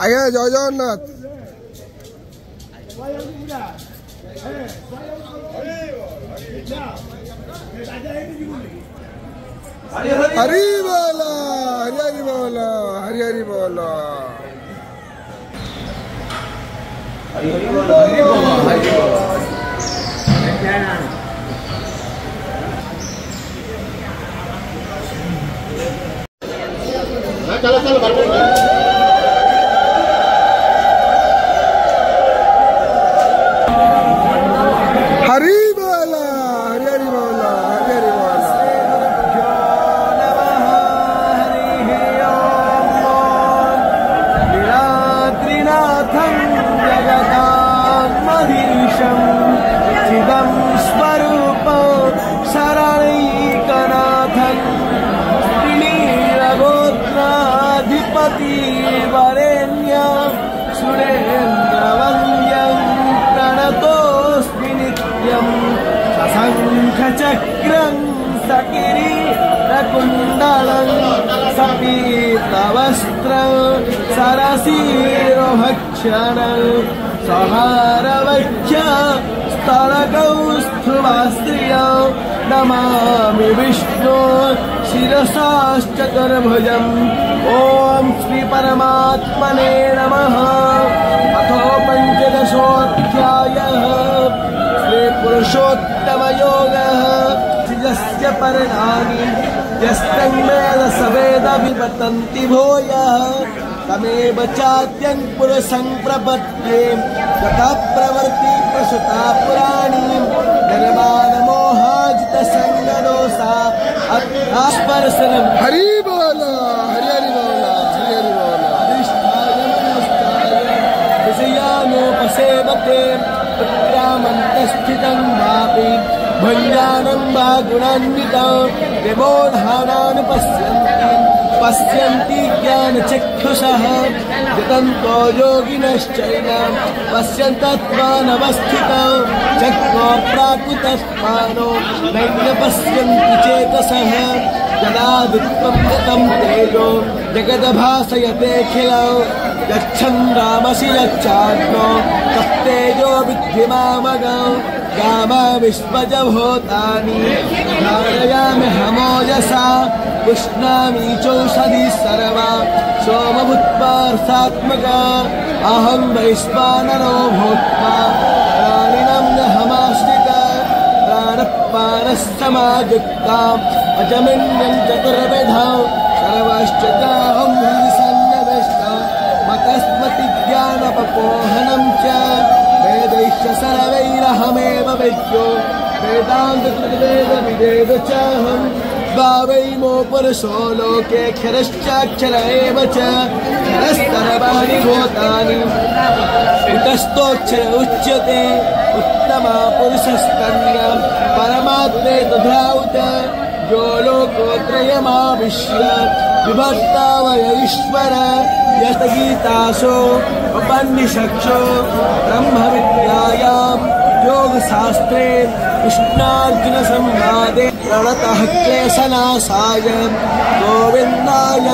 ଆଜ୍ଞା ଜୟ ଜଗନ୍ନାଥ। हरि बोला हरि हरि बोला हरि हरि बोला हरि हरि बोला हरि बोला। चलो चलो हरि बोला हरि हरि बोला हरि हरि बोला। त्रिनाथं जगदात्मधीशं चिदं स्वरूपं शरणैकनाथं त्रिनीलगोत्राधिपतिवरेण्यं सुरेन्द्रवन्द्यं प्रणतोऽस्मि नित्यं सशङ्खचक्रं सकिरीटकुण्डलं सपीतवस्त्रं सरसीरोभक्षणं सहारवक्ष स्तरकौस्तुभस्त्रियं नमामि विष्णु शिरसाश्चतुर्भुजम्। ॐ श्री परमात्मने नमः। अथो पञ्चदशोऽध्यायः श्री पुरुषोत्तमयोगः। यस्य पर्णानि यस्तन्वेद स वेद विपतन्ति भूयः तमेव चाद्यं पुरुषं प्रपद्ये तथा प्रवृत्ति प्रसुता पुराणी निर्माणमोहाजितसङ्गदोषा अत्यास्पर्शनं हरि बोला हरि हरि बोला हरि हरि बोला। विषयानोपसेवते पुत्रामन्तस्थितं वापि भञ्जानं वा गुणान्वितं पश्यन्ति ज्ञानचक्षुषः यतन्तो योगिनश्चैनं पश्यन्तत्वानवस्थितं चक्रो प्राकृतस्मानो नैव पश्यन्ति चेतसः यदादित्यं गतं तेजो जगद्भासयतेऽखिलं यच्छन् रामसि यच्चात्मो तत्तेजो विद्धिमामगं गामा विश्वजभूतानि धारयामि हमोजसा पुष्णामि चौषधि सर्वा सोमभूत्वार्थात्मका अहं वैश्वानरो भूत्वा प्राणिनं नहमाश्रिता प्राणपानस्समायुक्ताम् अजमिन्यं चतुर्विधं सर्वश्च चाहं हृदि सन्निविष्टं मतस्मति ज्ञानपपोहनं च वेदैश्च सर्वैरहमेव विद्यो वेदान्तकृद्वेदविदेव चाहं द्वावैमो पुरुषो लोके क्षरश्चाक्षर एव च क्षरस्तर्वाणि भूतानि इतस्तोक्षर उच्यते उत्तमा पुरुषस्तन्यं परमात्मे तथाउत यो लोकोत्रयमाविश्य विभक्तावय ईश्वर यस्तगीतासो उपनिषत्सु ब्रह्मविद्यायां योगशास्त्रे कृष्णार्जुनसंवादे प्रणतः क्लेशनाशाय गोविन्दाय